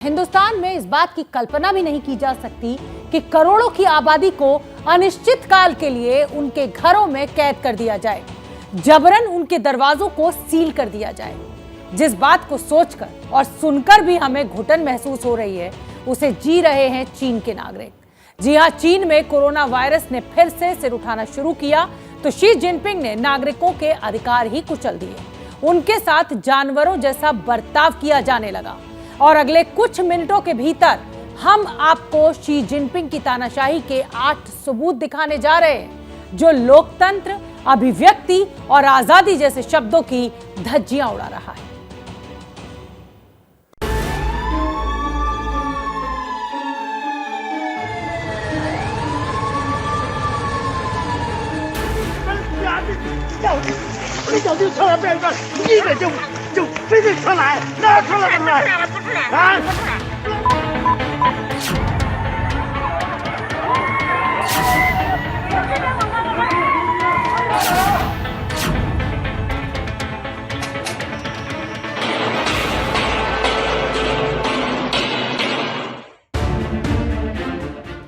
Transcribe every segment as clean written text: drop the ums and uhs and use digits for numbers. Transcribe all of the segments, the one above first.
हिंदुस्तान में इस बात की कल्पना भी नहीं की जा सकती कि करोड़ों की आबादी को अनिश्चित काल के लिए उनके घरों में कैद कर दिया जाए, जबरन उनके दरवाजों को सील कर दिया जाए। जिस बात को सोचकर और सुनकर भी हमें घुटन महसूस हो रही है, उसे जी रहे हैं चीन के नागरिक। जी हां, चीन में कोरोना वायरस ने फिर से सिर उठाना शुरू किया तो शी जिनपिंग ने नागरिकों के अधिकार ही कुचल दिए। उनके साथ जानवरों जैसा बर्ताव किया जाने लगा और अगले कुछ मिनटों के भीतर हम आपको शी जिनपिंग की तानाशाही के 8 सबूत दिखाने जा रहे हैं, जो लोकतंत्र, अभिव्यक्ति और आजादी जैसे शब्दों की धज्जियां उड़ा रहा है।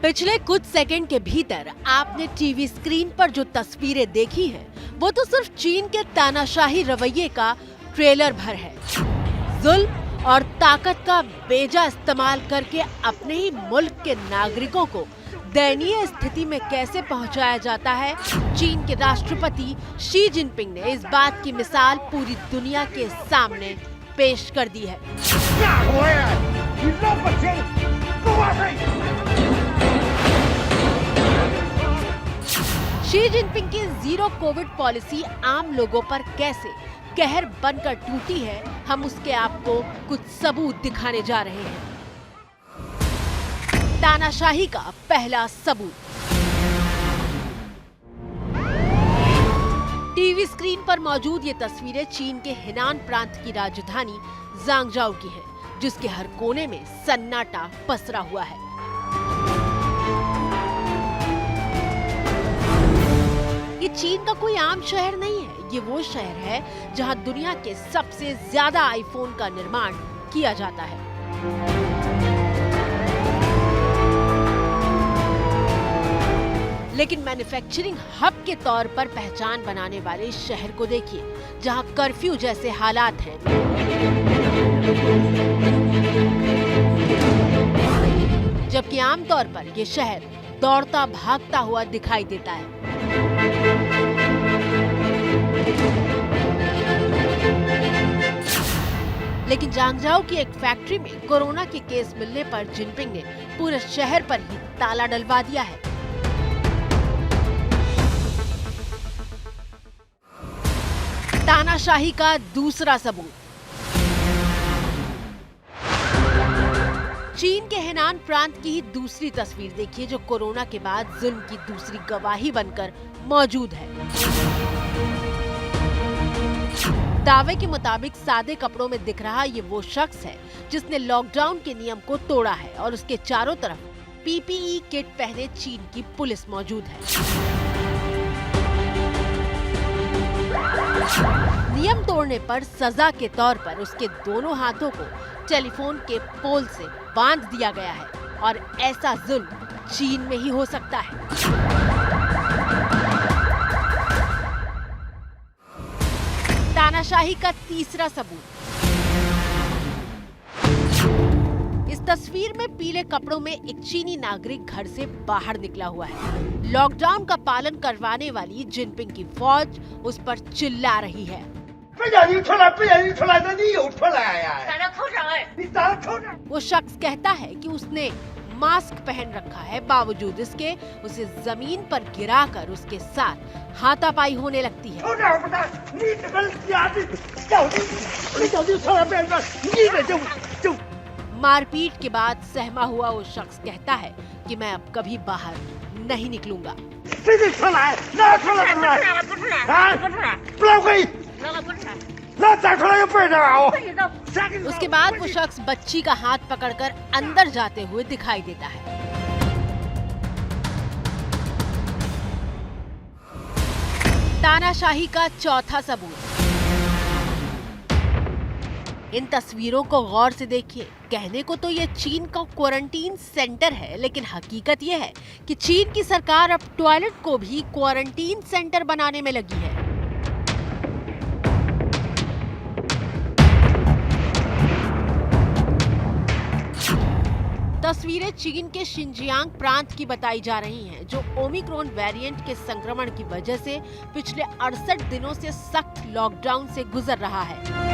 पिछले कुछ सेकंड के भीतर आपने टीवी स्क्रीन पर जो तस्वीरें देखी हैं, वो तो सिर्फ चीन के तानाशाही रवैये का ट्रेलर भर है। जुल्म और ताकत का बेजा इस्तेमाल करके अपने ही मुल्क के नागरिकों को दयनीय स्थिति में कैसे पहुंचाया जाता है, चीन के राष्ट्रपति शी जिनपिंग ने इस बात की मिसाल पूरी दुनिया के सामने पेश कर दी है। शी जिनपिंग की जीरो कोविड पॉलिसी आम लोगों पर कैसे कहर बनकर टूटी है, हम उसके आपको कुछ सबूत दिखाने जा रहे हैं। तानाशाही का पहला सबूत। टीवी स्क्रीन पर मौजूद ये तस्वीरें चीन के हेनान प्रांत की राजधानी ज़ांगजाओ की है, जिसके हर कोने में सन्नाटा पसरा हुआ है। ये चीन का कोई आम शहर नहीं है, ये वो शहर है जहां दुनिया के सबसे ज्यादा आईफोन का निर्माण किया जाता है। लेकिन मैन्युफैक्चरिंग हब के तौर पर पहचान बनाने वाले इस शहर को देखिए, जहां कर्फ्यू जैसे हालात हैं। जबकि आमतौर पर यह शहर दौड़ता भागता हुआ दिखाई देता है। लेकिन ज़ांगजाओ की एक फैक्ट्री में कोरोना के केस मिलने पर जिनपिंग ने पूरे शहर पर ही ताला डलवा दिया है। तानाशाही का दूसरा सबूत। चीन के हेनान प्रांत की ही दूसरी तस्वीर देखिए, जो कोरोना के बाद जुल्म की दूसरी गवाही बनकर मौजूद है। दावे के मुताबिक सादे कपड़ों में दिख रहा ये वो शख्स है जिसने लॉकडाउन के नियम को तोड़ा है और उसके चारों तरफ पीपीई किट पहने चीन की पुलिस मौजूद है। नियम तोड़ने पर सजा के तौर पर उसके दोनों हाथों को टेलीफोन के पोल से बांध दिया गया है और ऐसा जुल्म चीन में ही हो सकता है। तानाशाही का तीसरा सबूत। इस तस्वीर में पीले कपड़ों में एक चीनी नागरिक घर से बाहर निकला हुआ है। लॉकडाउन का पालन करवाने वाली जिनपिंग की फौज उस पर चिल्ला रही है। वो शख्स कहता है कि उसने मास्क पहन रखा है, बावजूद इसके उसे जमीन पर गिराकर उसके साथ हाथापाई होने लगती है। मारपीट के बाद सहमा हुआ वो शख्स कहता है कि मैं अब कभी बाहर नहीं निकलूंगा। उसके बाद वो शख्स बच्ची का हाथ पकड़कर अंदर जाते हुए दिखाई देता है। तानाशाही का चौथा सबूत। इन तस्वीरों को गौर से देखिए। कहने को तो ये चीन का क्वारंटीन सेंटर है, लेकिन हकीकत ये है कि चीन की सरकार अब टॉयलेट को भी क्वारंटीन सेंटर बनाने में लगी है। तस्वीरें चीन के शिनजियांग प्रांत की बताई जा रही हैं, जो ओमिक्रॉन वेरिएंट के संक्रमण की वजह से पिछले 68 दिनों से सख्त लॉकडाउन से गुजर रहा है।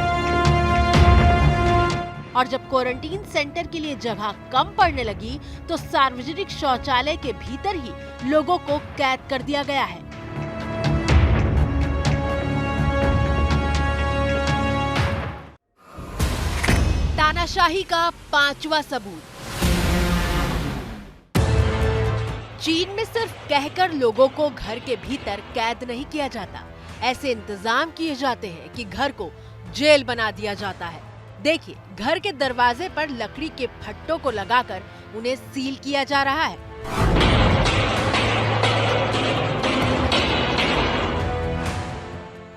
और जब क्वारंटीन सेंटर के लिए जगह कम पड़ने लगी तो सार्वजनिक शौचालय के भीतर ही लोगों को कैद कर दिया गया है। तानाशाही का 5वां सबूत। चीन में सिर्फ कहकर लोगों को घर के भीतर कैद नहीं किया जाता, ऐसे इंतजाम किए जाते हैं कि घर को जेल बना दिया जाता है। देखिए, घर के दरवाजे पर लकड़ी के फट्टों को लगाकर उन्हें सील किया जा रहा है।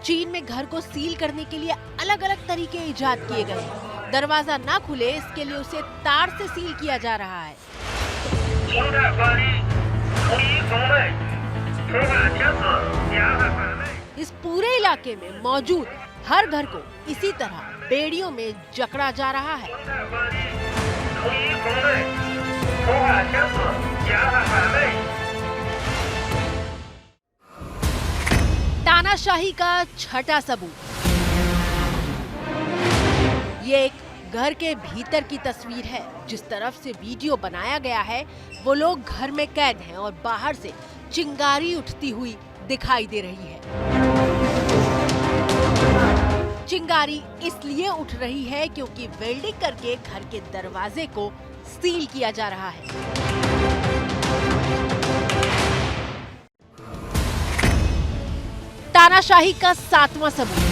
चीन में घर को सील करने के लिए अलग अलग तरीके इजाद किए गए हैं। दरवाजा ना खुले इसके लिए उसे तार से सील किया जा रहा है। इस पूरे इलाके में मौजूद हर घर को इसी तरह बेड़ियों में जकड़ा जा रहा है। तानाशाही का 6वां सबूत। ये एक घर के भीतर की तस्वीर है। जिस तरफ से वीडियो बनाया गया है वो लोग घर में कैद हैं और बाहर से चिंगारी उठती हुई दिखाई दे रही है। चिंगारी इसलिए उठ रही है क्योंकि वेल्डिंग करके घर के दरवाजे को सील किया जा रहा है। तानाशाही का 7वां सबूत।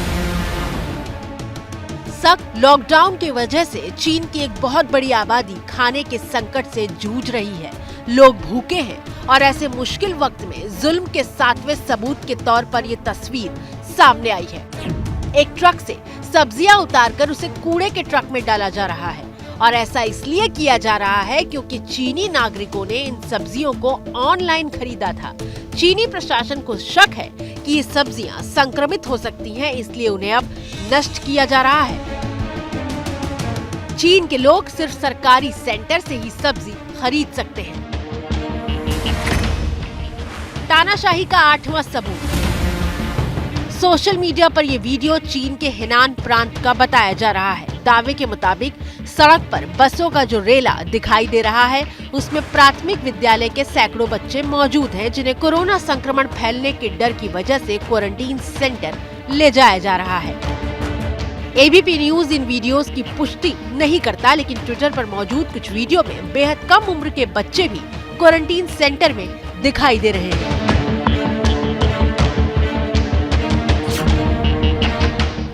सख्त लॉकडाउन की वजह से चीन की एक बहुत बड़ी आबादी खाने के संकट से जूझ रही है। लोग भूखे हैं और ऐसे मुश्किल वक्त में जुल्म के 7वें सबूत के तौर पर ये तस्वीर सामने आई है। एक ट्रक से सब्जियां उतारकर उसे कूड़े के ट्रक में डाला जा रहा है और ऐसा इसलिए किया जा रहा है क्योंकि चीनी नागरिकों ने इन सब्जियों को ऑनलाइन खरीदा था। चीनी प्रशासन को शक है कि ये सब्जियां संक्रमित हो सकती हैं, इसलिए उन्हें अब नष्ट किया जा रहा है। चीन के लोग सिर्फ सरकारी सेंटर से ही सब्जी खरीद सकते हैं। तानाशाही का 8वां सबूत। सोशल मीडिया पर यह वीडियो चीन के हेनान प्रांत का बताया जा रहा है। दावे के मुताबिक सड़क पर बसों का जो रेला दिखाई दे रहा है उसमें प्राथमिक विद्यालय के सैकड़ों बच्चे मौजूद हैं, जिन्हें कोरोना संक्रमण फैलने के डर की वजह से क्वारंटीन सेंटर ले जाया जा रहा है। एबीपी न्यूज इन वीडियोस की पुष्टि नहीं करता, लेकिन ट्विटर पर मौजूद कुछ वीडियो में बेहद कम उम्र के बच्चे भी क्वारंटीन सेंटर में दिखाई दे रहे हैं।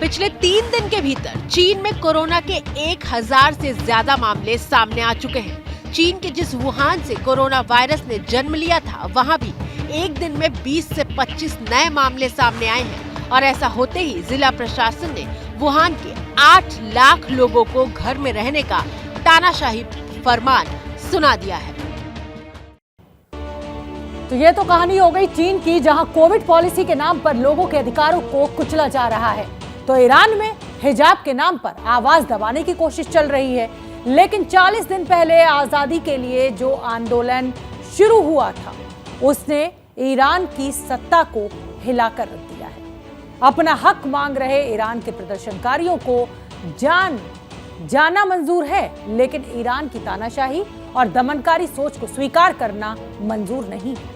पिछले 3 दिन के भीतर चीन में कोरोना के 1000 से ज्यादा मामले सामने आ चुके हैं। चीन के जिस वुहान से कोरोना वायरस ने जन्म लिया था, वहां भी एक दिन में 20 से 25 नए मामले सामने आए हैं और ऐसा होते ही जिला प्रशासन ने वुहान के 8 लाख लोगों को घर में रहने का तानाशाही फरमान सुना दिया है। तो ये तो कहानी हो गई चीन की, जहां कोविड पॉलिसी के नाम पर लोगों के अधिकारों को कुचला जा रहा है। तो ईरान में हिजाब के नाम पर आवाज दबाने की कोशिश चल रही है, लेकिन 40 दिन पहले आजादी के लिए जो आंदोलन शुरू हुआ था उसने ईरान की सत्ता को हिलाकर रख दिया है। अपना हक मांग रहे ईरान के प्रदर्शनकारियों को जाना मंजूर है, लेकिन ईरान की तानाशाही और दमनकारी सोच को स्वीकार करना मंजूर नहीं है।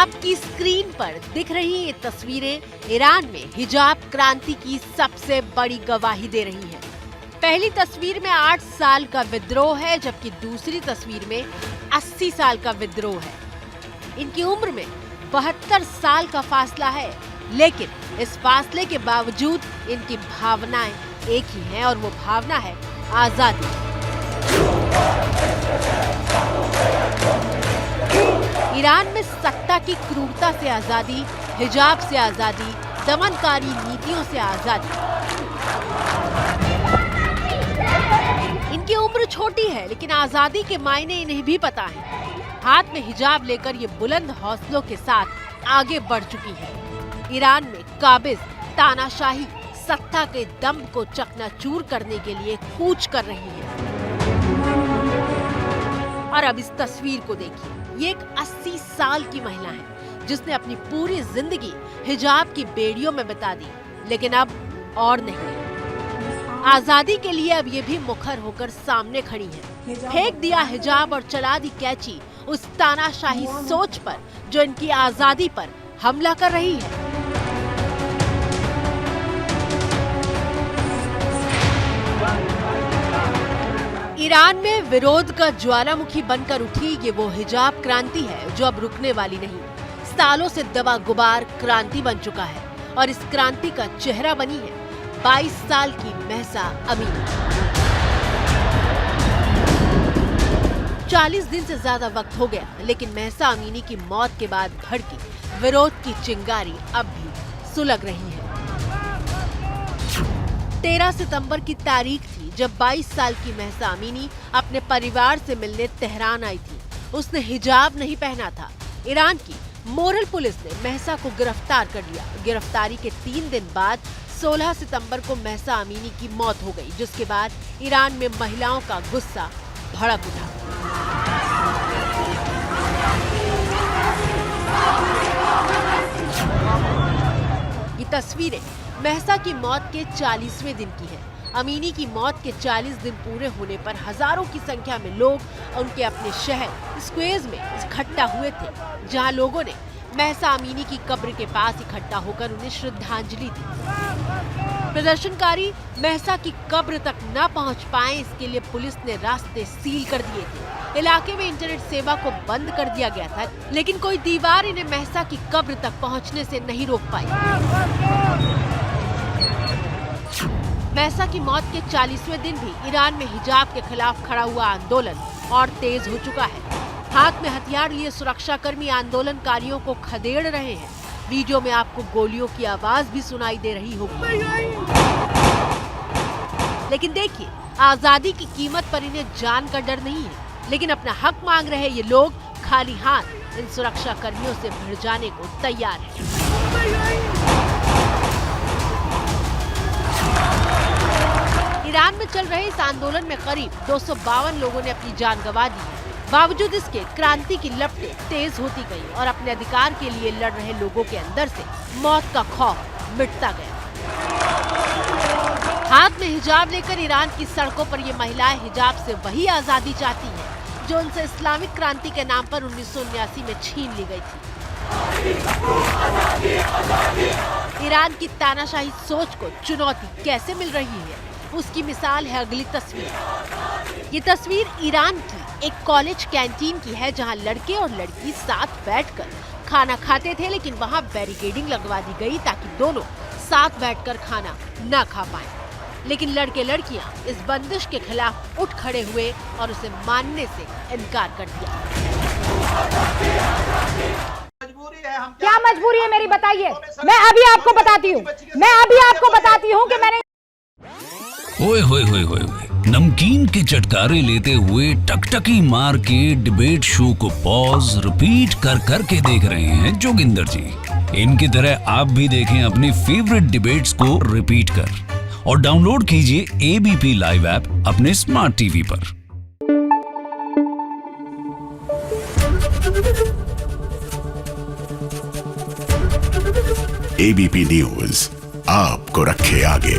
आपकी स्क्रीन पर दिख रही ये तस्वीरें ईरान में हिजाब क्रांति की सबसे बड़ी गवाही दे रही हैं। पहली तस्वीर में 8 साल का विद्रोह है, जबकि दूसरी तस्वीर में 80 साल का विद्रोह है। इनकी उम्र में 72 साल का फासला है, लेकिन इस फासले के बावजूद इनकी भावनाएं एक ही हैं और वो भावना है आजादी। ईरान में सत्ता की क्रूरता से आजादी, हिजाब से आजादी, दमनकारी नीतियों से आजादी। इनकी उम्र छोटी है, लेकिन आजादी के मायने इन्हें भी पता है। हाथ में हिजाब लेकर ये बुलंद हौसलों के साथ आगे बढ़ चुकी है। ईरान में काबिज तानाशाही सत्ता के दम को चकनाचूर करने के लिए कूच कर रही है। और अब इस तस्वीर को देखिए, ये एक 80 साल की महिला है जिसने अपनी पूरी जिंदगी हिजाब की बेड़ियों में बिता दी, लेकिन अब और नहीं। आजादी के लिए अब ये भी मुखर होकर सामने खड़ी है। फेंक दिया हिजाब और चला दी कैची उस तानाशाही सोच पर जो इनकी आजादी पर हमला कर रही है। ईरान में विरोध का ज्वालामुखी बनकर उठी ये वो हिजाब क्रांति है जो अब रुकने वाली नहीं। सालों से दबा गुबार क्रांति बन चुका है और इस क्रांति का चेहरा बनी है 22 साल की महसा अमीनी। 40 दिन से ज्यादा वक्त हो गया, लेकिन महसा अमीनी की मौत के बाद भड़की विरोध की चिंगारी अब भी सुलग रही है। 13 सितंबर की तारीख थी जब 22 साल की महसा अमीनी अपने परिवार से मिलने तेहरान आई थी। उसने हिजाब नहीं पहना था। ईरान की मोरल पुलिस ने महसा को गिरफ्तार कर लिया। गिरफ्तारी के 3 दिन बाद 16 सितंबर को महसा अमीनी की मौत हो गई, जिसके बाद ईरान में महिलाओं का गुस्सा भड़क उठा। ये तस्वीरें महसा की मौत के 40वें दिन की है। अमीनी की मौत के 40 दिन पूरे होने पर हजारों की संख्या में लोग उनके अपने शहर स्क्वेज में इकट्ठा हुए थे, जहां लोगों ने महसा अमीनी की कब्र के पास इकट्ठा होकर उन्हें श्रद्धांजलि दी। प्रदर्शनकारी महसा की कब्र तक न पहुंच पाए, इसके लिए पुलिस ने रास्ते सील कर दिए थे। इलाके में इंटरनेट सेवा को बंद कर दिया गया था, लेकिन कोई दीवार इन्हें महसा की कब्र तक पहुंचने से नहीं रोक पाई। महसा की मौत के 40वें दिन भी ईरान में हिजाब के खिलाफ खड़ा हुआ आंदोलन और तेज हो चुका है। हाथ में हथियार लिए सुरक्षाकर्मी आंदोलनकारियों को खदेड़ रहे हैं। वीडियो में आपको गोलियों की आवाज भी सुनाई दे रही होगी। लेकिन देखिए, आजादी की कीमत पर इन्हें जान का डर नहीं है, लेकिन अपना हक मांग रहे ये लोग खाली हाथ इन सुरक्षा कर्मियों से भिड़ जाने को तैयार हैं। ईरान में चल रहे इस आंदोलन में करीब 252 लोगों ने अपनी जान गंवा दी है। बावजूद इसके क्रांति की लपटें तेज होती गई और अपने अधिकार के लिए लड़ रहे लोगों के अंदर से मौत का खौफ मिटता गया। हाथ में हिजाब लेकर ईरान की सड़कों पर ये महिलाएं हिजाब से वही आजादी चाहती हैं जो उनसे इस्लामिक क्रांति के नाम पर 1979 में छीन ली गई थी। ईरान की तानाशाही सोच को चुनौती कैसे मिल रही है, उसकी मिसाल है अगली तस्वीर। ये तस्वीर ईरान की एक कॉलेज कैंटीन की है, जहां लड़के और लड़की साथ बैठकर खाना खाते थे, लेकिन वहां बैरिकेडिंग लगवा दी गई ताकि दोनों साथ बैठकर खाना न खा पाएं। लेकिन लड़के लड़कियां इस बंदिश के खिलाफ उठ खड़े हुए और उसे मानने से इनकार कर दिया। क्या मजबूरी है मेरी, बताइए। मैं अभी आपको बताती हूँ कि मैंने ओए होए होए होए नमकीन के चटकारे लेते हुए टकटकी मार के डिबेट शो को पॉज रिपीट कर कर के देख रहे हैं जोगिंदर जी। इनकी तरह आप भी देखें अपनी फेवरेट डिबेट्स को रिपीट कर और डाउनलोड कीजिए एबीपी लाइव ऐप अपने स्मार्ट टीवी पर। एबीपी न्यूज आपको रखे आगे।